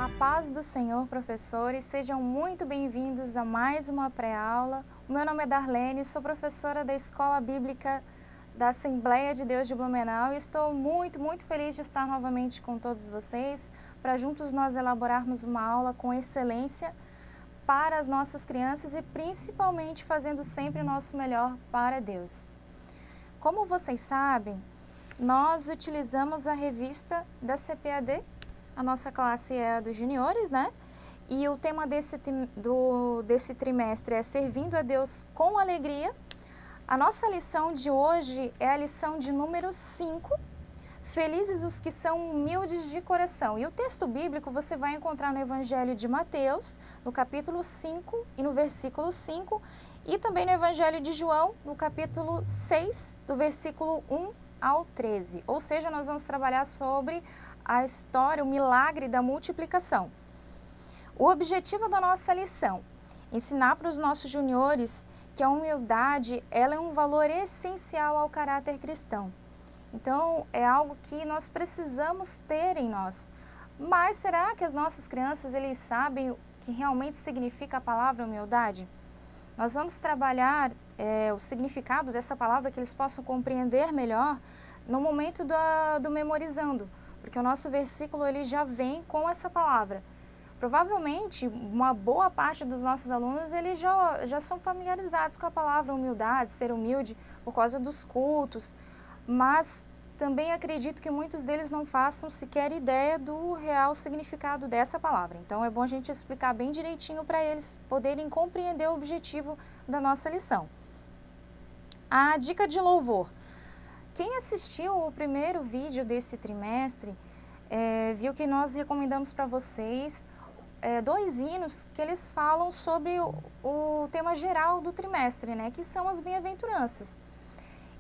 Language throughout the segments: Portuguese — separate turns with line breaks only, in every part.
A paz do Senhor, professores, sejam muito bem-vindos a mais uma pré-aula. O meu nome é Darlene, sou professora da Escola Bíblica da Assembleia de Deus de Blumenau e estou muito feliz de estar novamente com todos vocês para juntos nós elaborarmos uma aula com excelência para as nossas crianças e principalmente fazendo sempre o nosso melhor para Deus. Como vocês sabem, nós utilizamos a revista da CPAD. A nossa classe é a dos juniores, né? E o tema desse trimestre é Servindo a Deus com Alegria. A nossa lição de hoje é a lição de número 5, Felizes os que são humildes de coração. E o texto bíblico você vai encontrar no Evangelho de Mateus, no capítulo 5 e no versículo 5, e também no Evangelho de João, no capítulo 6, do versículo 1 ao 13. Ou seja, nós vamos trabalhar sobre a história, o milagre da multiplicação. O objetivo da nossa lição, ensinar para os nossos juniores que a humildade ela é um valor essencial ao caráter cristão. Então, é algo que nós precisamos ter em nós. Mas será que as nossas crianças eles sabem o que realmente significa a palavra humildade? Nós vamos trabalhar o significado dessa palavra, que eles possam compreender melhor no momento do memorizando, porque o nosso versículo ele já vem com essa palavra. Provavelmente, uma boa parte dos nossos alunos eles já são familiarizados com a palavra humildade, ser humilde, por causa dos cultos, mas também acredito que muitos deles não façam sequer ideia do real significado dessa palavra. Então, é bom a gente explicar bem direitinho para eles poderem compreender o objetivo da nossa lição. A dica de louvor. Quem assistiu o primeiro vídeo desse trimestre, viu que nós recomendamos para vocês 2 hinos que eles falam sobre o tema geral do trimestre, né, que são as bem-aventuranças.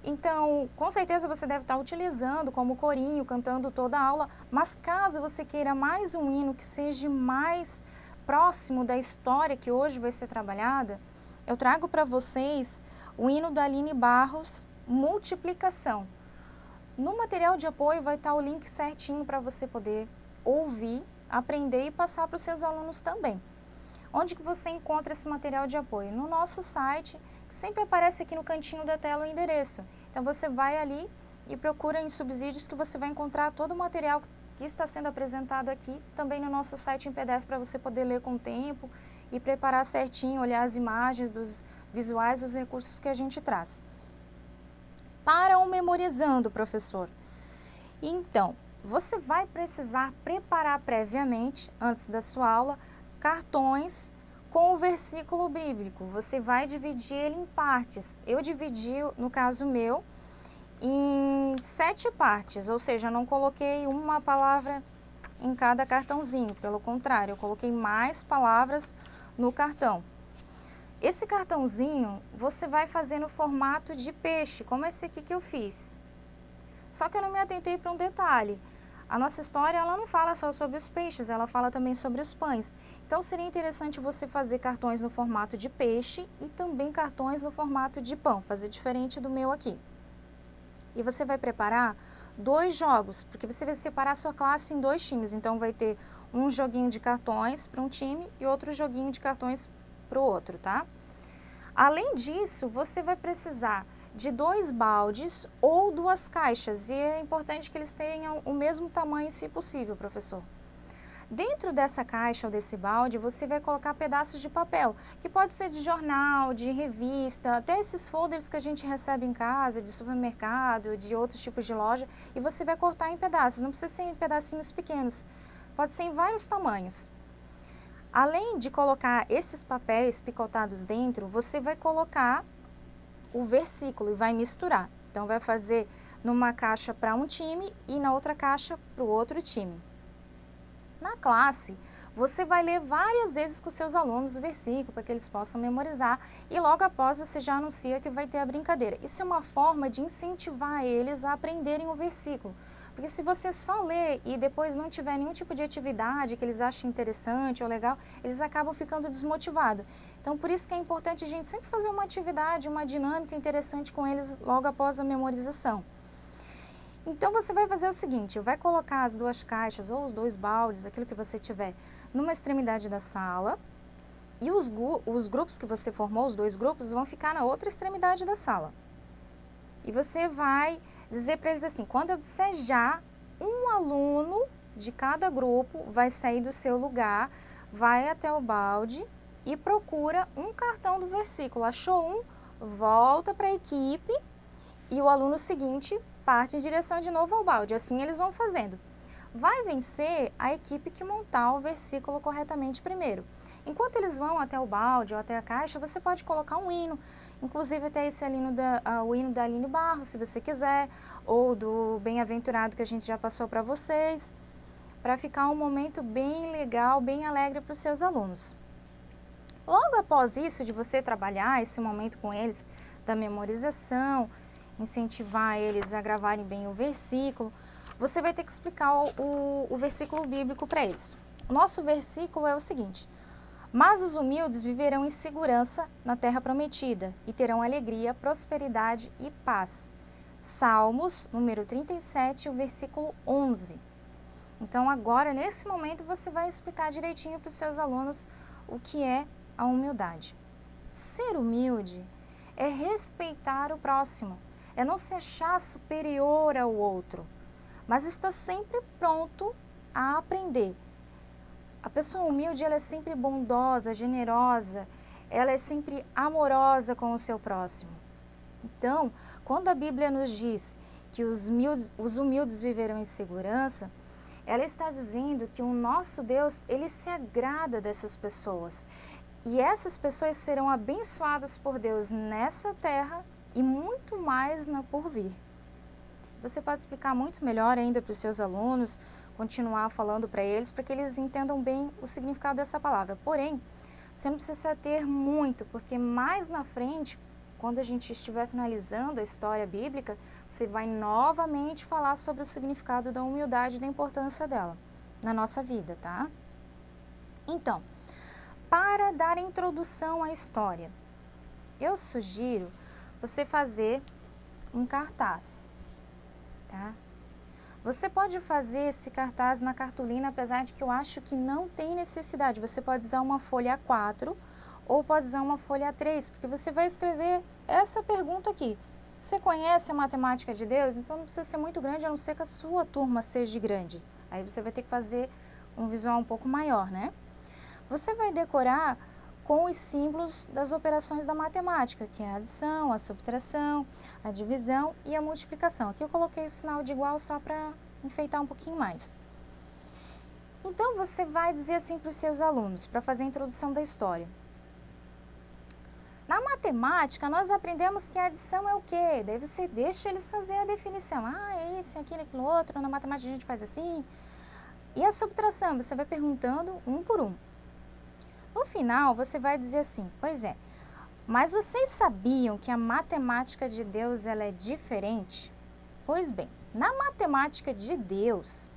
Então, com certeza você deve estar utilizando como corinho, cantando toda a aula, mas caso você queira mais um hino que seja mais próximo da história que hoje vai ser trabalhada, eu trago para vocês o hino da Aline Barros, Multiplicação. No material de apoio vai estar o link certinho para você poder ouvir, aprender e passar para os seus alunos também. Onde que você encontra esse material de apoio? No nosso site, que sempre aparece aqui no cantinho da tela o endereço. Então você vai ali e procura em subsídios que você vai encontrar todo o material que está sendo apresentado aqui, também no nosso site em PDF para você poder ler com o tempo e preparar certinho, olhar as imagens, dos visuais, dos recursos que a gente traz. Para o memorizando, professor. Então, você vai precisar preparar previamente, antes da sua aula, cartões com o versículo bíblico. Você vai dividir ele em partes. Eu dividi, no caso meu, em 7 partes, ou seja, eu não coloquei uma palavra em cada cartãozinho, pelo contrário, eu coloquei mais palavras no cartão. Esse cartãozinho você vai fazer no formato de peixe, como esse aqui que eu fiz. Só que eu não me atentei para um detalhe. A nossa história ela não fala só sobre os peixes, ela fala também sobre os pães. Então seria interessante você fazer cartões no formato de peixe e também cartões no formato de pão, fazer diferente do meu aqui. E você vai preparar 2 jogos, porque você vai separar a sua classe em 2 times. Então vai ter um joguinho de cartões para um time e outro joguinho de cartões para o outro, tá? Além disso, você vai precisar de 2 baldes ou 2 caixas, e é importante que eles tenham o mesmo tamanho, se possível, professor. Dentro dessa caixa ou desse balde, você vai colocar pedaços de papel, que pode ser de jornal, de revista, até esses folders que a gente recebe em casa, de supermercado, de outros tipos de loja, e você vai cortar em pedaços, não precisa ser em pedacinhos pequenos, pode ser em vários tamanhos. Além de colocar esses papéis picotados dentro, você vai colocar o versículo e vai misturar. Então, vai fazer numa caixa para um time e na outra caixa para o outro time. Na classe, você vai ler várias vezes com seus alunos o versículo para que eles possam memorizar e logo após você já anuncia que vai ter a brincadeira. Isso é uma forma de incentivar eles a aprenderem o versículo. Porque se você só lê e depois não tiver nenhum tipo de atividade que eles achem interessante ou legal, eles acabam ficando desmotivados. Então, por isso que é importante a gente sempre fazer uma atividade, uma dinâmica interessante com eles logo após a memorização. Então, você vai fazer o seguinte, vai colocar as 2 caixas ou os 2 baldes, aquilo que você tiver, numa extremidade da sala, e os grupos que você formou, os 2 grupos, vão ficar na outra extremidade da sala. E você vai dizer para eles assim, quando eu desejar, um aluno de cada grupo vai sair do seu lugar, vai até o balde e procura um cartão do versículo. Achou um, volta para a equipe e o aluno seguinte parte em direção de novo ao balde. Assim eles vão fazendo. Vai vencer a equipe que montar o versículo corretamente primeiro. Enquanto eles vão até o balde ou até a caixa, você pode colocar um hino. Inclusive até esse o hino da Aline Barros, se você quiser, ou do Bem-aventurado que a gente já passou para vocês, para ficar um momento bem legal, bem alegre para os seus alunos. Logo após isso, de você trabalhar esse momento com eles, da memorização, incentivar eles a gravarem bem o versículo, você vai ter que explicar o versículo bíblico para eles. O nosso versículo é o seguinte: mas os humildes viverão em segurança na terra prometida e terão alegria, prosperidade e paz. Salmos, número 37, o versículo 11. Então, agora, nesse momento, você vai explicar direitinho para os seus alunos o que é a humildade. Ser humilde é respeitar o próximo, é não se achar superior ao outro, mas estar sempre pronto a aprender. A pessoa humilde, ela é sempre bondosa, generosa, ela é sempre amorosa com o seu próximo. Então, quando a Bíblia nos diz que os humildes viverão em segurança, ela está dizendo que o nosso Deus, ele se agrada dessas pessoas. E essas pessoas serão abençoadas por Deus nessa terra e muito mais na por vir. Você pode explicar muito melhor ainda para os seus alunos, continuar falando para eles, para que eles entendam bem o significado dessa palavra. Porém, você não precisa ter muito, porque mais na frente, quando a gente estiver finalizando a história bíblica, você vai novamente falar sobre o significado da humildade e da importância dela na nossa vida, tá? Então, para dar introdução à história, eu sugiro você fazer um cartaz, tá? Você pode fazer esse cartaz na cartolina, apesar de que eu acho que não tem necessidade. Você pode usar uma folha A4 ou pode usar uma folha A3, porque você vai escrever essa pergunta aqui. Você conhece a matemática de Deus? Então não precisa ser muito grande, a não ser que a sua turma seja grande. Aí você vai ter que fazer um visual um pouco maior, né? Você vai decorar com os símbolos das operações da matemática, que é a adição, a subtração, a divisão e a multiplicação. Aqui eu coloquei o sinal de igual só para enfeitar um pouquinho mais. Então, você vai dizer assim para os seus alunos, para fazer a introdução da história. Na matemática, nós aprendemos que a adição é o quê? Daí você deixa eles fazer a definição. Ah, é isso, é aquilo, aquilo outro. Na matemática a gente faz assim. E a subtração, você vai perguntando um por um. No final, você vai dizer assim, pois é, mas vocês sabiam que a matemática de Deus ela é diferente? Pois bem, na matemática de Deus,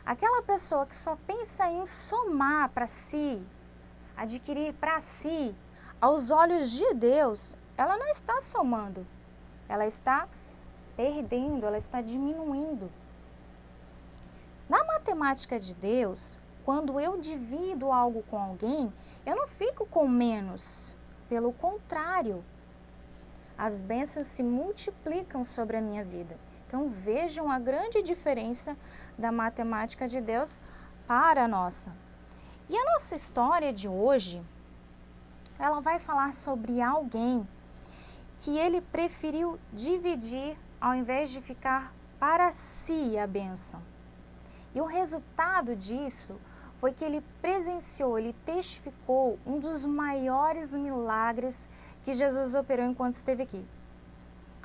aquela pessoa que só pensa em somar para si, adquirir para si, aos olhos de Deus, ela não está somando, ela está perdendo, ela está diminuindo. Na matemática de Deus, quando eu divido algo com alguém, eu não fico com menos. Pelo contrário, as bênçãos se multiplicam sobre a minha vida. Então vejam a grande diferença da matemática de Deus para a nossa. E a nossa história de hoje, ela vai falar sobre alguém que ele preferiu dividir ao invés de ficar para si a bênção. E o resultado disso foi que ele presenciou, ele testificou um dos maiores milagres que Jesus operou enquanto esteve aqui.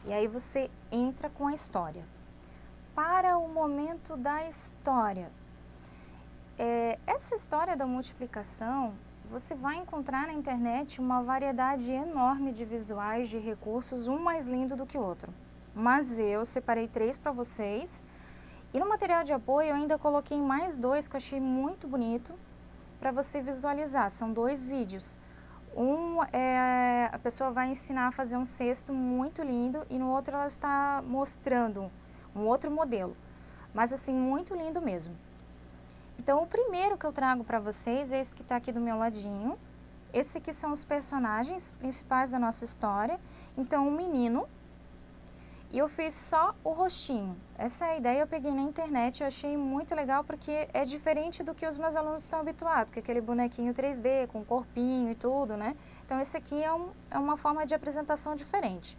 E aí você entra com a história. Para o momento da história, essa história da multiplicação, você vai encontrar na internet uma variedade enorme de visuais, de recursos, um mais lindo do que o outro. Mas eu separei 3 para vocês. E no material de apoio eu ainda coloquei mais 2 que eu achei muito bonito para você visualizar. São 2 vídeos. A pessoa vai ensinar a fazer um cesto muito lindo e no outro ela está mostrando um outro modelo. Mas assim, muito lindo mesmo. Então, o primeiro que eu trago para vocês é esse que está aqui do meu ladinho. Esses aqui são os personagens principais da nossa história. Então, um menino, e eu fiz só o rostinho. Essa ideia eu peguei na internet, eu achei muito legal porque é diferente do que os meus alunos estão habituados, porque aquele bonequinho 3D com corpinho e tudo, né? Então, esse aqui é uma forma de apresentação diferente.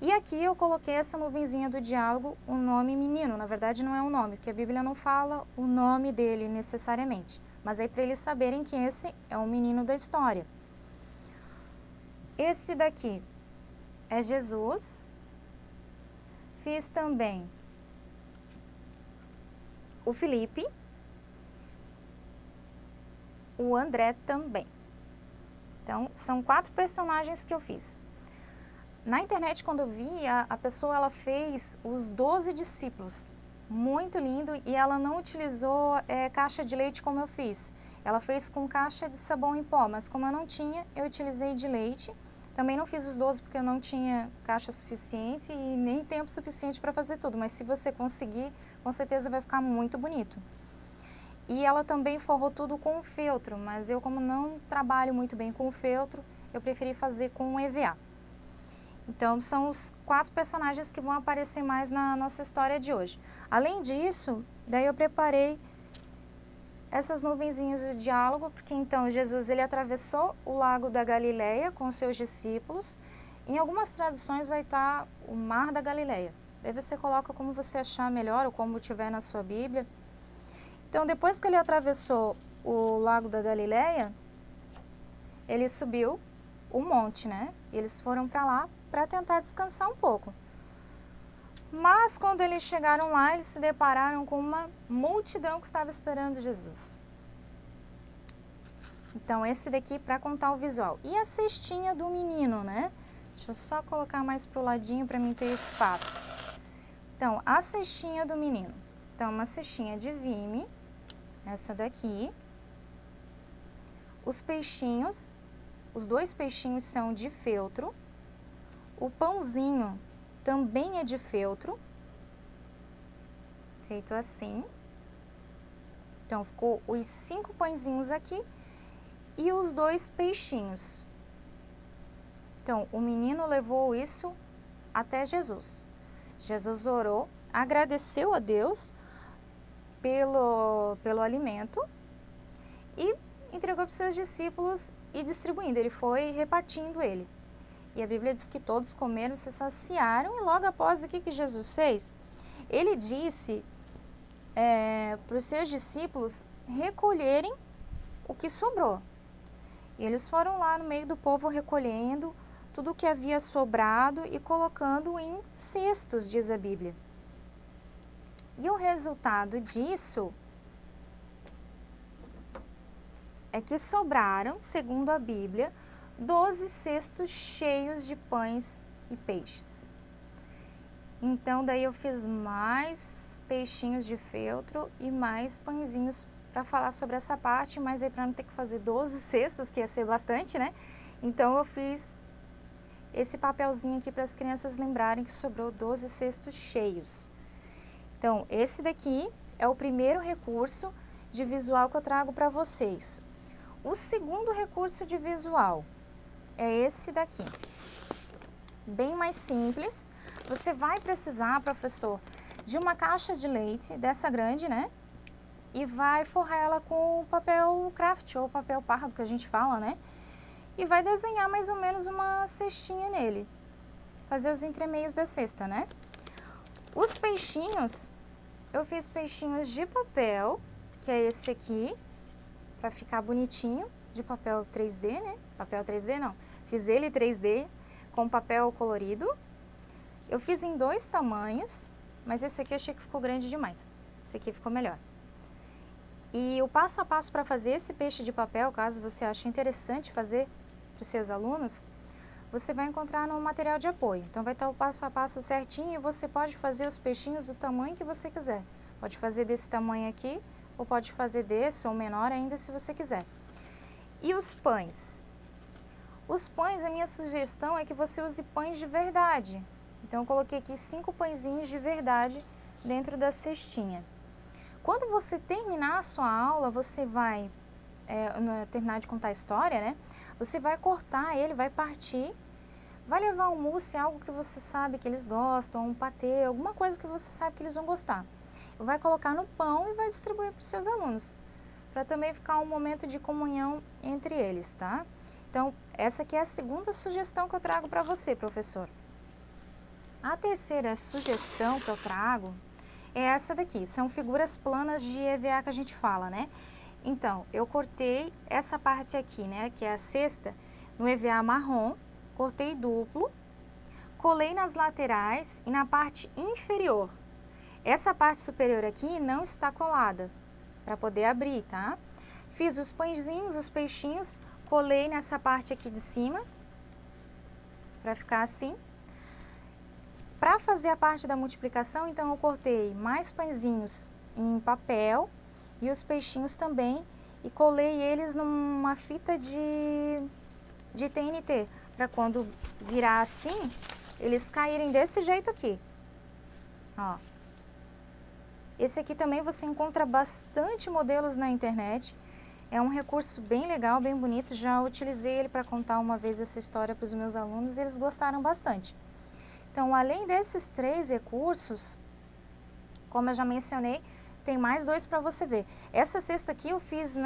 E aqui eu coloquei essa nuvenzinha do diálogo, o nome menino. Na verdade, não é um nome, porque a Bíblia não fala o nome dele necessariamente. Mas aí para eles saberem que esse é o menino da história. Esse daqui é Jesus. Fiz também o Felipe, o André também. Então, são 4 personagens que eu fiz. Na internet, quando eu vi, a pessoa ela fez os 12 discípulos. Muito lindo, e ela não utilizou caixa de leite como eu fiz. Ela fez com caixa de sabão em pó, mas como eu não tinha, eu utilizei de leite. Também não fiz os 12 porque eu não tinha caixa suficiente e nem tempo suficiente para fazer tudo. Mas se você conseguir, com certeza vai ficar muito bonito. E ela também forrou tudo com feltro, mas eu como não trabalho muito bem com feltro, eu preferi fazer com EVA. Então, são os 4 personagens que vão aparecer mais na nossa história de hoje. Além disso, daí eu preparei essas nuvenzinhas de diálogo, porque então Jesus ele atravessou o lago da Galileia com seus discípulos. Em algumas traduções vai estar o mar da Galileia. Daí você coloca como você achar melhor ou como tiver na sua Bíblia. Então, depois que ele atravessou o lago da Galileia, ele subiu o monte, né? E eles foram para lá para tentar descansar um pouco. Mas quando eles chegaram lá, eles se depararam com uma multidão que estava esperando Jesus. Então, esse daqui para contar o visual. E a cestinha do menino, né? Deixa eu só colocar mais para o ladinho para mim ter espaço. Então, a cestinha do menino. Então, uma cestinha de vime, essa daqui. Os peixinhos, os 2 peixinhos são de feltro. O pãozinho também é de feltro, feito assim. Então, ficou os 5 pãezinhos aqui e os 2 peixinhos. Então, o menino levou isso até Jesus. Jesus orou, agradeceu a Deus pelo alimento e entregou para os seus discípulos e distribuindo. Ele foi repartindo ele. E a Bíblia diz que todos comeram, se saciaram, e logo após o que Jesus fez? Ele disse para os seus discípulos recolherem o que sobrou. E eles foram lá no meio do povo recolhendo tudo o que havia sobrado e colocando em cestos, diz a Bíblia. E o resultado disso é que sobraram, segundo a Bíblia, 12 cestos cheios de pães e peixes. Então, daí eu fiz mais peixinhos de feltro e mais pãezinhos para falar sobre essa parte, mas aí para não ter que fazer 12 cestos, que ia ser bastante, né? Então, eu fiz esse papelzinho aqui para as crianças lembrarem que sobrou 12 cestos cheios. Então, esse daqui é o primeiro recurso de visual que eu trago para vocês. O segundo recurso de visual é esse daqui, bem mais simples. Você vai precisar, professor, de uma caixa de leite dessa grande, né? E vai forrar ela com papel craft ou papel pardo, que a gente fala, né? E vai desenhar mais ou menos uma cestinha nele. Fazer os entremeios da cesta, né? Os peixinhos, eu fiz peixinhos de papel, que é esse aqui, para ficar bonitinho, de papel 3D, né? Papel 3D não, fiz ele 3D com papel colorido. Eu fiz em 2 tamanhos, mas esse aqui eu achei que ficou grande demais. Esse aqui ficou melhor. E o passo a passo para fazer esse peixe de papel, caso você ache interessante fazer para os seus alunos, você vai encontrar no material de apoio. Então vai estar o passo a passo certinho e você pode fazer os peixinhos do tamanho que você quiser. Pode fazer desse tamanho aqui, ou pode fazer desse ou menor ainda se você quiser. E os pães? Os pães, a minha sugestão é que você use pães de verdade. Então, eu coloquei aqui 5 pãezinhos de verdade dentro da cestinha. Quando você terminar a sua aula, você vai terminar de contar a história, né? Você vai cortar ele, vai partir, vai levar um mousse, algo que você sabe que eles gostam, um patê, alguma coisa que você sabe que eles vão gostar. Vai colocar no pão e vai distribuir para os seus alunos, para também ficar um momento de comunhão entre eles, tá? Então, essa aqui é a segunda sugestão que eu trago para você, professor. A terceira sugestão que eu trago é essa daqui, são figuras planas de EVA que a gente fala, né? Então, eu cortei essa parte aqui, né, que é a cesta, no EVA marrom, cortei duplo, colei nas laterais e na parte inferior. Essa parte superior aqui não está colada, para poder abrir, tá? Fiz os pãezinhos, os peixinhos, colei nessa parte aqui de cima, para ficar assim. Para fazer a parte da multiplicação, então eu cortei mais pãezinhos em papel e os peixinhos também e colei eles numa fita de TNT, para quando virar assim, eles caírem desse jeito aqui. Ó. Esse aqui também você encontra bastante modelos na internet. É um recurso bem legal, bem bonito. Já utilizei ele para contar uma vez essa história para os meus alunos e eles gostaram bastante. Então, além desses 3 recursos, como eu já mencionei, tem mais 2 para você ver. Essa cesta aqui eu fiz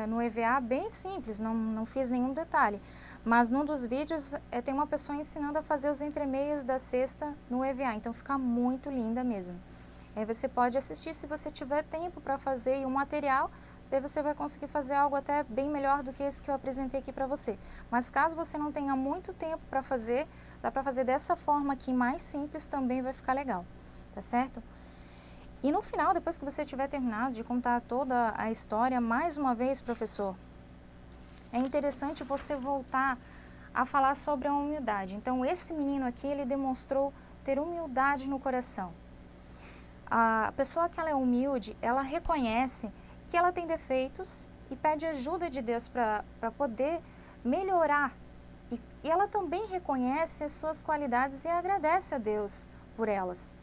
no EVA bem simples, não fiz nenhum detalhe. Mas num dos vídeos tem uma pessoa ensinando a fazer os entremeios da cesta no EVA, então fica muito linda mesmo. Aí você pode assistir se você tiver tempo para fazer e o material, daí você vai conseguir fazer algo até bem melhor do que esse que eu apresentei aqui para você. Mas caso você não tenha muito tempo para fazer, dá para fazer dessa forma aqui mais simples, também vai ficar legal, tá certo? E no final, depois que você tiver terminado de contar toda a história, mais uma vez, professor, é interessante você voltar a falar sobre a humildade. Então, esse menino aqui, ele demonstrou ter humildade no coração. A pessoa que ela é humilde, ela reconhece que ela tem defeitos e pede ajuda de Deus para poder melhorar. E ela também reconhece as suas qualidades e agradece a Deus por elas.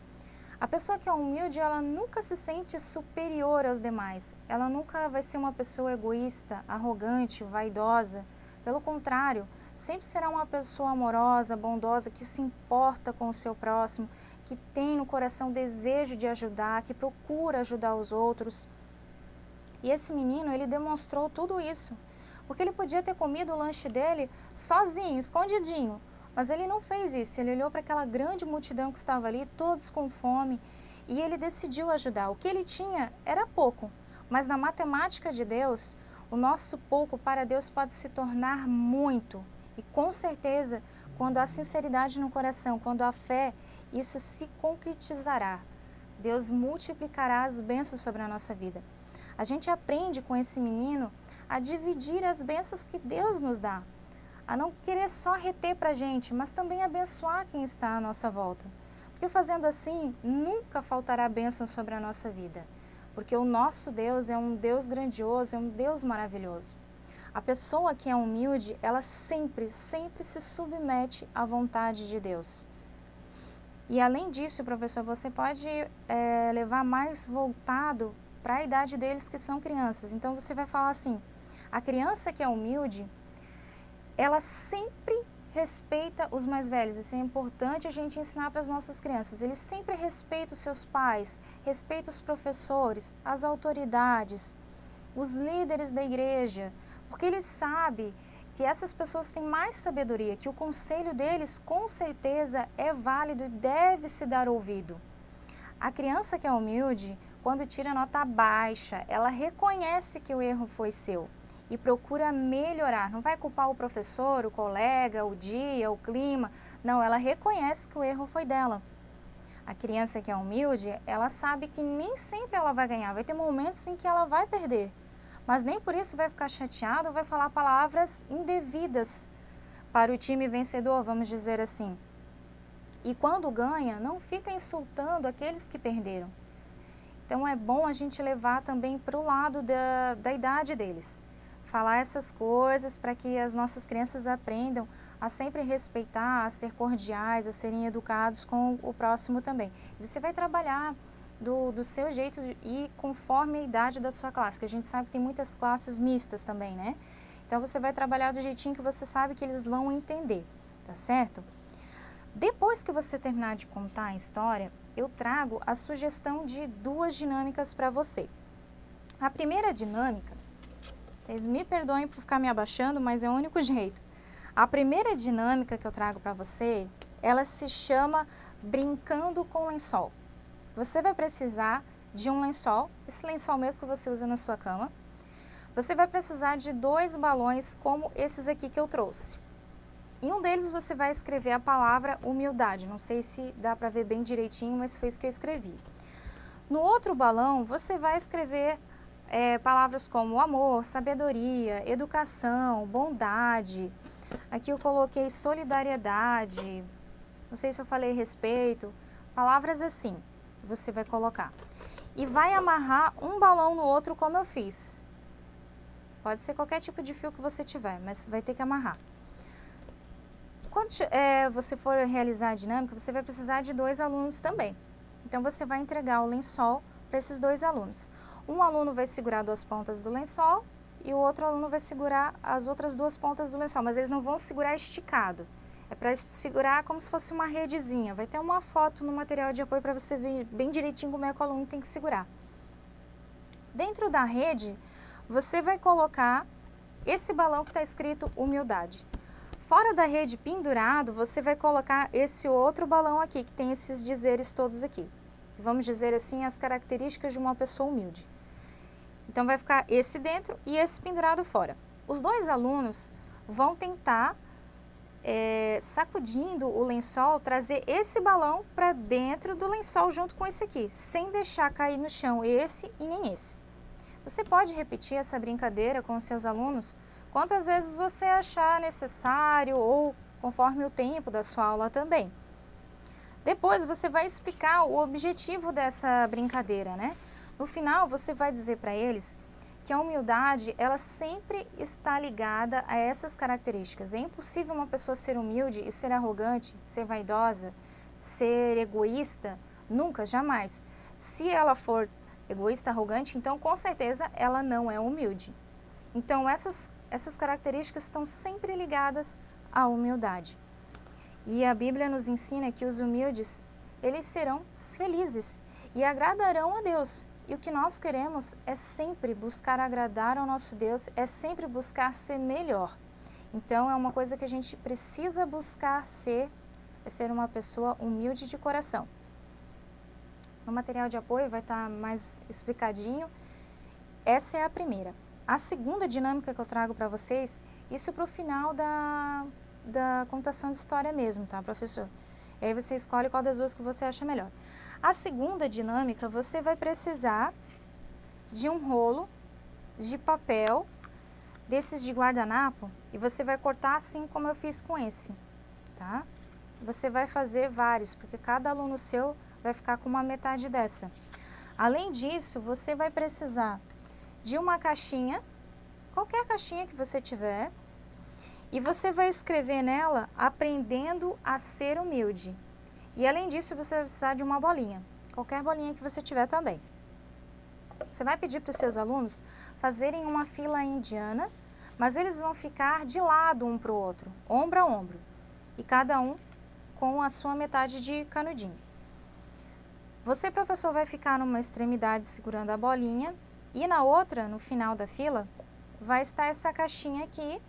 A pessoa que é humilde, ela nunca se sente superior aos demais. Ela nunca vai ser uma pessoa egoísta, arrogante, vaidosa. Pelo contrário, sempre será uma pessoa amorosa, bondosa, que se importa com o seu próximo, que tem no coração desejo de ajudar, que procura ajudar os outros. E esse menino, ele demonstrou tudo isso, porque ele podia ter comido o lanche dele sozinho, escondidinho, mas ele não fez isso. Ele olhou para aquela grande multidão que estava ali, todos com fome, e ele decidiu ajudar. O que ele tinha era pouco, mas na matemática de Deus, o nosso pouco para Deus pode se tornar muito. E com certeza, quando há sinceridade no coração, quando há fé, isso se concretizará. Deus multiplicará as bênçãos sobre a nossa vida. A gente aprende com esse menino a dividir as bênçãos que Deus nos dá, a não querer só reter para a gente, mas também abençoar quem está à nossa volta. Porque fazendo assim, nunca faltará bênção sobre a nossa vida, porque o nosso Deus é um Deus grandioso, é um Deus maravilhoso. A pessoa que é humilde, ela sempre se submete à vontade de Deus. E além disso, professor, você pode levar mais voltado para a idade deles, que são crianças. Então você vai falar assim, a criança que é humilde, ela sempre respeita os mais velhos. Isso é importante a gente ensinar para as nossas crianças. Eles sempre respeitam os seus pais, respeitam os professores, as autoridades, os líderes da igreja, porque eles sabem que essas pessoas têm mais sabedoria, que o conselho deles com certeza é válido e deve se dar ouvido. A criança que é humilde, quando tira nota baixa, ela reconhece que o erro foi seu e procura melhorar. Não vai culpar o professor, o colega, o dia, o clima. Não, ela reconhece que o erro foi dela. A criança que é humilde, ela sabe que nem sempre ela vai ganhar. Vai ter momentos em que ela vai perder. Mas nem por isso vai ficar chateado ou vai falar palavras indevidas para o time vencedor, vamos dizer assim. E quando ganha, não fica insultando aqueles que perderam. Então é bom a gente levar também para o lado da idade deles. falar essas coisas para que as nossas crianças aprendam a sempre respeitar, a ser cordiais, a serem educados com o próximo também. E você vai trabalhar do seu jeito e conforme a idade da sua classe, que a gente sabe que tem muitas classes mistas também, né? Então você vai trabalhar do jeitinho que você sabe que eles vão entender, tá certo? Depois que você terminar de contar a história, eu trago a sugestão de 2 dinâmicas para você. A primeira dinâmica, vocês me perdoem por ficar me abaixando, mas é o único jeito. A primeira dinâmica que eu trago para você, ela se chama Brincando com Lençol. Você vai precisar de um lençol, esse lençol mesmo que você usa na sua cama. Você vai precisar de 2 balões como esses aqui que eu trouxe. Em um deles você vai escrever a palavra humildade. Não sei se dá para ver bem direitinho, mas foi isso que eu escrevi. No outro balão você vai escrever palavras como amor, sabedoria, educação, bondade. Aqui eu coloquei solidariedade, não sei se eu falei respeito, palavras assim você vai colocar. E vai amarrar um balão no outro como eu fiz. Pode ser qualquer tipo de fio que você tiver, mas vai ter que amarrar. Quando você for realizar a dinâmica, você vai precisar de 2 alunos também. Então você vai entregar o lençol para esses 2 alunos. Um aluno vai segurar 2 pontas do lençol e o outro aluno vai segurar as outras 2 pontas do lençol, mas eles não vão segurar esticado. É para segurar como se fosse uma redezinha. Vai ter uma foto no material de apoio para você ver bem direitinho como é que o aluno tem que segurar. Dentro da rede, você vai colocar esse balão que está escrito humildade. Fora da rede pendurado, você vai colocar esse outro balão aqui, que tem esses dizeres todos aqui. Vamos dizer assim, as características de uma pessoa humilde. Então vai ficar esse dentro e esse pendurado fora. Os 2 alunos vão tentar, sacudindo o lençol, trazer esse balão para dentro do lençol junto com esse aqui, sem deixar cair no chão esse e nem esse. Você pode repetir essa brincadeira com os seus alunos quantas vezes você achar necessário ou conforme o tempo da sua aula também. Depois você vai explicar o objetivo dessa brincadeira, né? No final você vai dizer para eles que a humildade, ela sempre está ligada a essas características. É impossível uma pessoa ser humilde e ser arrogante, ser vaidosa, ser egoísta, nunca, jamais. Se ela for egoísta, arrogante, então com certeza ela não é humilde. Então essas características estão sempre ligadas à humildade. E a Bíblia nos ensina que os humildes, eles serão felizes e agradarão a Deus. E o que nós queremos é sempre buscar agradar ao nosso Deus, é sempre buscar ser melhor. Então é uma coisa que a gente precisa buscar ser, é ser uma pessoa humilde de coração. No material de apoio vai estar mais explicadinho. Essa é a primeira. A segunda dinâmica que eu trago para vocês, isso para o final da contação de história mesmo, tá, professor? E aí você escolhe qual das 2 que você acha melhor. A segunda dinâmica, você vai precisar de um rolo de papel, desses de guardanapo, e você vai cortar assim como eu fiz com esse, tá? Você vai fazer vários, porque cada aluno seu vai ficar com uma metade dessa. Além disso, você vai precisar de uma caixinha, qualquer caixinha que você tiver, e você vai escrever nela aprendendo a ser humilde. E além disso, você vai precisar de uma bolinha, qualquer bolinha que você tiver também. Você vai pedir para os seus alunos fazerem uma fila indiana, mas eles vão ficar de lado um para o outro, ombro a ombro, e cada um com a sua metade de canudinho. Você, professor, vai ficar numa extremidade segurando a bolinha e na outra, no final da fila, vai estar essa caixinha aqui,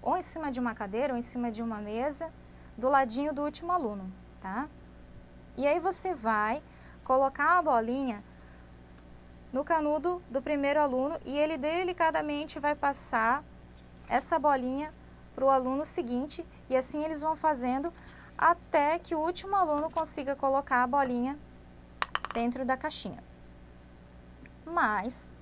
ou em cima de uma cadeira ou em cima de uma mesa, do ladinho do último aluno, tá? E aí você vai colocar a bolinha no canudo do primeiro aluno e ele delicadamente vai passar essa bolinha para o aluno seguinte e assim eles vão fazendo até que o último aluno consiga colocar a bolinha dentro da caixinha. Mas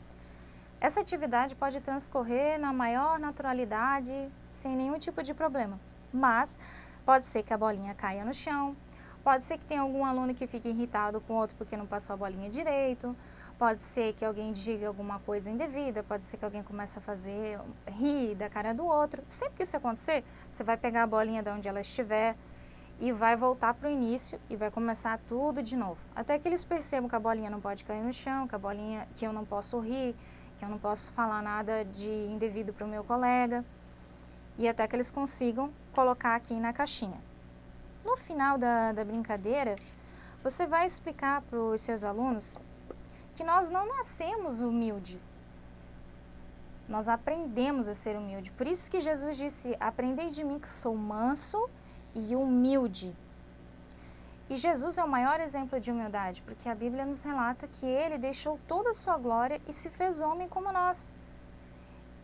essa atividade pode transcorrer na maior naturalidade, sem nenhum tipo de problema. Mas pode ser que a bolinha caia no chão, pode ser que tenha algum aluno que fique irritado com o outro porque não passou a bolinha direito, Pode ser que alguém diga alguma coisa indevida, pode ser que alguém comece a rir da cara do outro. Sempre que isso acontecer, você vai pegar a bolinha de onde ela estiver e vai voltar para o início e vai começar tudo de novo. Até que eles percebam que a bolinha não pode cair no chão, que eu não posso rir, que eu não posso falar nada de indevido para o meu colega, e até que eles consigam colocar aqui na caixinha. No final da brincadeira, você vai explicar para os seus alunos que nós não nascemos humilde, nós aprendemos a ser humilde. Por isso que Jesus disse, aprendei de mim que sou manso e humilde. E Jesus é o maior exemplo de humildade, porque a Bíblia nos relata que ele deixou toda a sua glória e se fez homem como nós.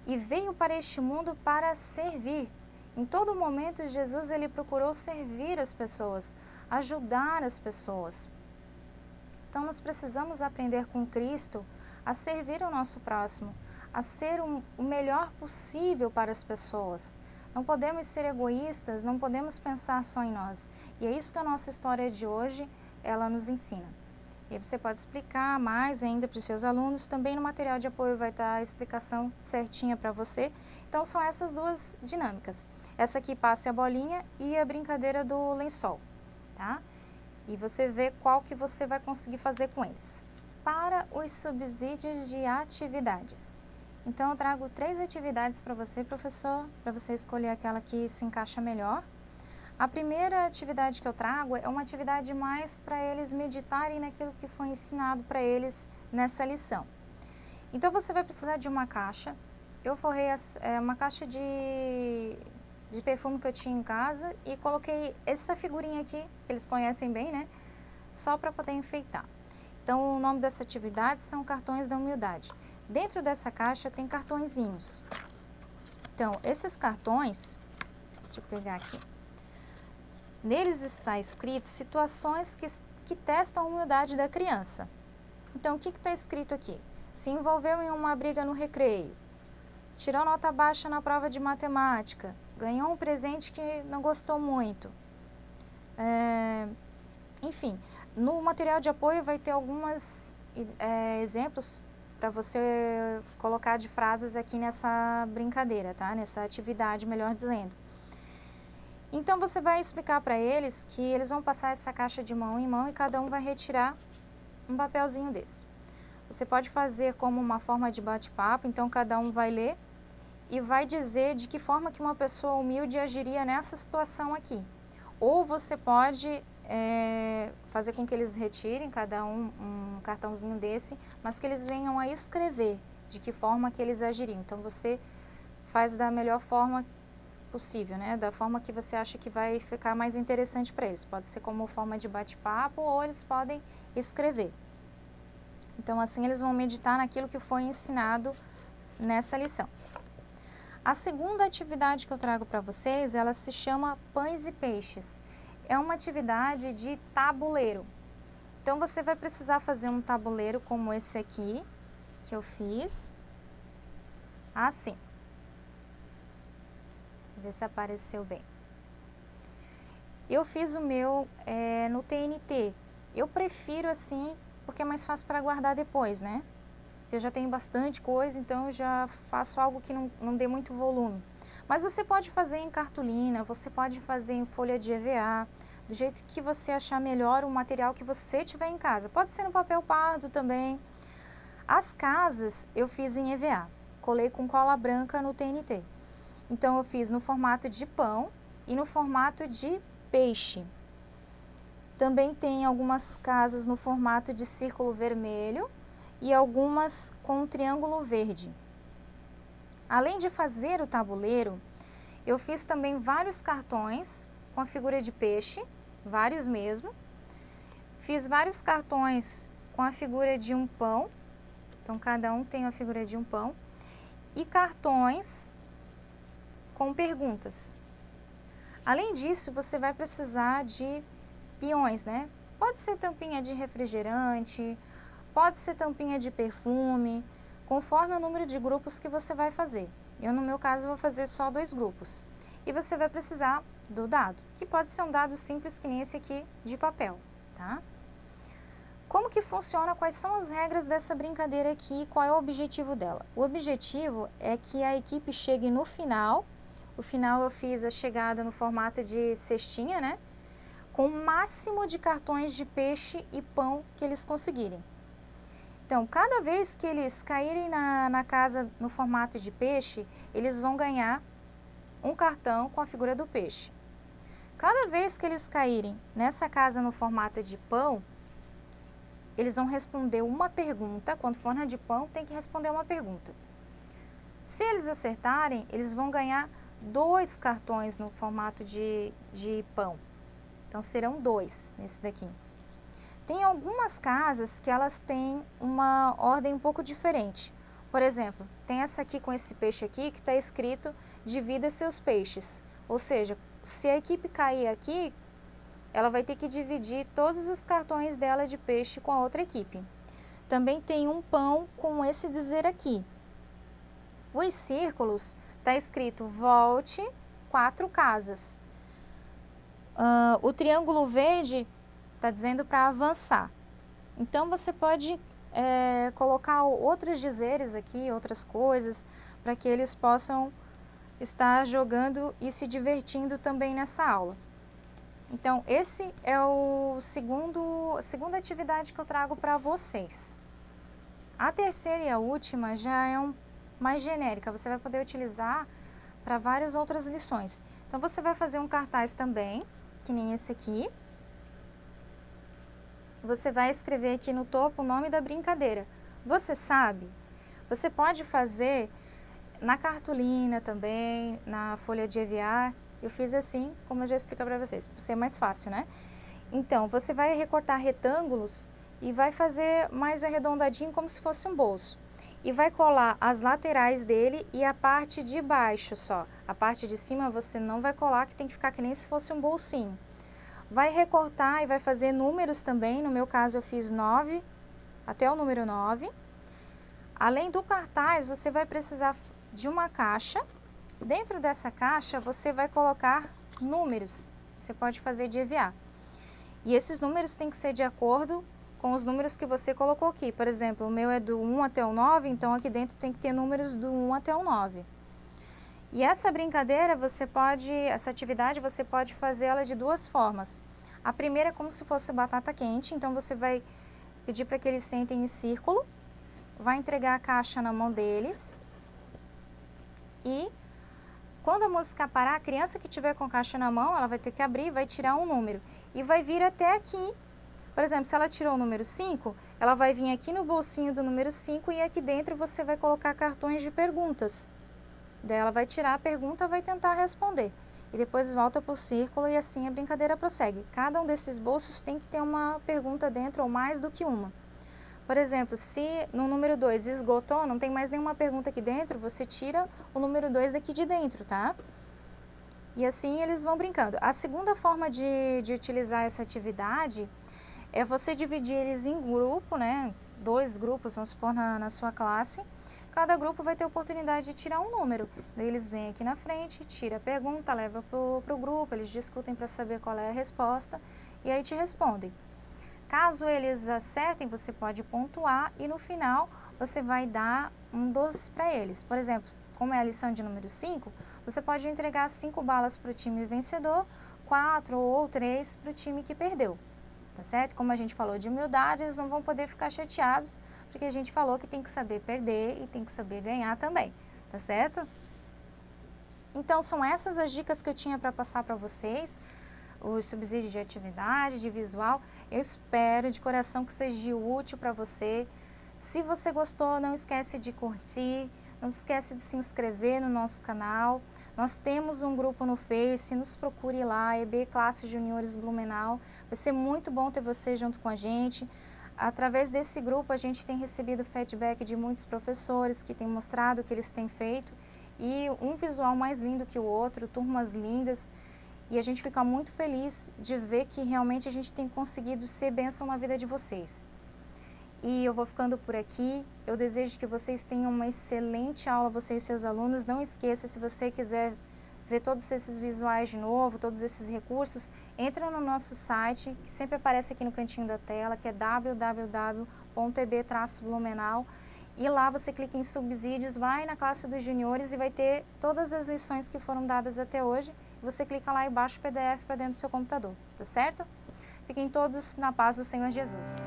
E veio para este mundo para servir. Em todo momento, Jesus ele procurou servir as pessoas, ajudar as pessoas. Então, nós precisamos aprender com Cristo a servir o nosso próximo, a ser o melhor possível para as pessoas. Não podemos ser egoístas, não podemos pensar só em nós. E é isso que a nossa história de hoje, ela nos ensina. E aí você pode explicar mais ainda para os seus alunos. Também no material de apoio vai estar a explicação certinha para você. Então, são essas duas dinâmicas. Essa aqui, passe a bolinha, e a brincadeira do lençol, tá? E você vê qual que você vai conseguir fazer com eles. Para os subsídios de atividades. Então, eu trago 3 atividades para você, professor, para você escolher aquela que se encaixa melhor. A primeira atividade que eu trago é uma atividade mais para eles meditarem naquilo que foi ensinado para eles nessa lição. Então, você vai precisar de uma caixa. Eu forrei uma caixa de perfume que eu tinha em casa e coloquei essa figurinha aqui, que eles conhecem bem, né? Só para poder enfeitar. Então, o nome dessa atividade são cartões da humildade. Dentro dessa caixa tem cartõezinhos. Então, esses cartões, deixa eu pegar aqui. Neles está escrito situações que testam a humildade da criança. Então, o que está escrito aqui? Se envolveu em uma briga no recreio, tirou nota baixa na prova de matemática, ganhou um presente que não gostou muito. Enfim, no material de apoio vai ter alguns exemplos para você colocar de frases aqui nessa brincadeira, tá? Nessa atividade, melhor dizendo. Então, você vai explicar para eles que eles vão passar essa caixa de mão em mão e cada um vai retirar um papelzinho desse. Você pode fazer como uma forma de bate-papo, então cada um vai ler e vai dizer de que forma que uma pessoa humilde agiria nessa situação aqui. Ou você pode fazer com que eles retirem cada um cartãozinho desse, mas que eles venham a escrever de que forma que eles agiriam. Então, você faz da melhor forma possível, né? Da forma que você acha que vai ficar mais interessante para eles. Pode ser como forma de bate-papo ou eles podem escrever. Então, assim, eles vão meditar naquilo que foi ensinado nessa lição. A segunda atividade que eu trago para vocês, ela se chama Pães e Peixes. É uma atividade de tabuleiro. Então, você vai precisar fazer um tabuleiro como esse aqui, que eu fiz. Assim. Ver se apareceu bem. Eu fiz o meu no TNT. Eu prefiro assim, porque é mais fácil para guardar depois, né? Eu já tenho bastante coisa, então eu já faço algo que não dê muito volume. Mas você pode fazer em cartolina, você pode fazer em folha de EVA, do jeito que você achar melhor o material que você tiver em casa. Pode ser no papel pardo também. As casas eu fiz em EVA, colei com cola branca no TNT. Então, eu fiz no formato de pão e no formato de peixe. Também tem algumas casas no formato de círculo vermelho e algumas com um triângulo verde. Além de fazer o tabuleiro, eu fiz também vários cartões com a figura de peixe, vários mesmo. Fiz vários cartões com a figura de um pão, então cada um tem a figura de um pão, e cartões com perguntas. Além disso, você vai precisar de peões, né? Pode ser tampinha de refrigerante, pode ser tampinha de perfume, conforme o número de grupos que você vai fazer. Eu, no meu caso, vou fazer só 2 grupos. E você vai precisar do dado, que pode ser um dado simples que nem esse aqui de papel, tá? Como que funciona? Quais são as regras dessa brincadeira aqui? Qual é o objetivo dela? O objetivo é que a equipe chegue no final. O final eu fiz a chegada no formato de cestinha, né? Com o máximo de cartões de peixe e pão que eles conseguirem. Então, cada vez que eles caírem na casa no formato de peixe, eles vão ganhar um cartão com a figura do peixe. Cada vez que eles caírem nessa casa no formato de pão, eles vão responder uma pergunta. Quando for na de pão, tem que responder uma pergunta. Se eles acertarem, eles vão ganhar 2 cartões no formato de pão. Então, serão 2 nesse daqui. Tem algumas casas que elas têm uma ordem um pouco diferente. Por exemplo, tem essa aqui com esse peixe aqui que está escrito divida seus peixes. Ou seja, se a equipe cair aqui, ela vai ter que dividir todos os cartões dela de peixe com a outra equipe. Também tem um pão com esse dizer aqui. Os círculos está escrito volte 4 casas. O triângulo verde está dizendo para avançar. Então você pode colocar outros dizeres aqui, outras coisas, para que eles possam estar jogando e se divertindo também nessa aula. Então, esse é a segunda atividade que eu trago para vocês. A terceira e a última já é mais genérica, você vai poder utilizar para várias outras lições. Então, você vai fazer um cartaz também, que nem esse aqui. Você vai escrever aqui no topo o nome da brincadeira. Você sabe? Você pode fazer na cartolina também, na folha de EVA. Eu fiz assim, como eu já expliquei para vocês, para ser mais fácil, né? Então, você vai recortar retângulos e vai fazer mais arredondadinho como se fosse um bolso. E vai colar as laterais dele e a parte de baixo só. A parte de cima você não vai colar, que tem que ficar que nem se fosse um bolsinho. Vai recortar e vai fazer números também. No meu caso, eu fiz 9, até o número 9. Além do cartaz, você vai precisar de uma caixa. Dentro dessa caixa, você vai colocar números. Você pode fazer de EVA. E esses números têm que ser de acordo com os números que você colocou aqui. Por exemplo, o meu é do 1 até o 9, então aqui dentro tem que ter números do 1 até o 9. E essa brincadeira, essa atividade, você pode fazê-la de 2 formas. A primeira é como se fosse batata quente, então você vai pedir para que eles sentem em círculo, vai entregar a caixa na mão deles e quando a música parar, a criança que tiver com a caixa na mão, ela vai ter que abrir, vai tirar um número e vai vir até aqui. Por exemplo, se ela tirou o número 5, ela vai vir aqui no bolsinho do número 5 e aqui dentro você vai colocar cartões de perguntas. Daí ela vai tirar a pergunta e vai tentar responder. E depois volta para o círculo e assim a brincadeira prossegue. Cada um desses bolsos tem que ter uma pergunta dentro ou mais do que uma. Por exemplo, se no número 2 esgotou, não tem mais nenhuma pergunta aqui dentro, você tira o número 2 daqui de dentro, tá? E assim eles vão brincando. A segunda forma de utilizar essa atividade é você dividir eles em grupo, né? 2 grupos, vamos supor, na sua classe. Cada grupo vai ter a oportunidade de tirar um número. Daí eles vêm aqui na frente, tira a pergunta, leva para o grupo, eles discutem para saber qual é a resposta e aí te respondem. Caso eles acertem, você pode pontuar e no final você vai dar um doce para eles. Por exemplo, como é a lição de número 5, você pode entregar 5 balas para o time vencedor, 4 ou 3 para o time que perdeu. Tá certo? Como a gente falou de humildade, eles não vão poder ficar chateados, porque a gente falou que tem que saber perder e tem que saber ganhar também. Tá certo? Então, são essas as dicas que eu tinha para passar para vocês. Os subsídios de atividade, de visual. Eu espero de coração que seja útil para você. Se você gostou, não esquece de curtir, não esquece de se inscrever no nosso canal. Nós temos um grupo no Face, nos procure lá, EB Classes Juniores Blumenau. Vai ser muito bom ter você junto com a gente. Através desse grupo, a gente tem recebido feedback de muitos professores que têm mostrado o que eles têm feito. E um visual mais lindo que o outro, turmas lindas. E a gente fica muito feliz de ver que realmente a gente tem conseguido ser bênção na vida de vocês. E eu vou ficando por aqui. Eu desejo que vocês tenham uma excelente aula, você e seus alunos. Não esqueça, se você quiser ver todos esses visuais de novo, todos esses recursos, entra no nosso site, que sempre aparece aqui no cantinho da tela, que é www.eb-blumenau, e lá você clica em subsídios, vai na classe dos juniores e vai ter todas as lições que foram dadas até hoje. Você clica lá e baixa o PDF para dentro do seu computador, tá certo? Fiquem todos na paz do Senhor Jesus.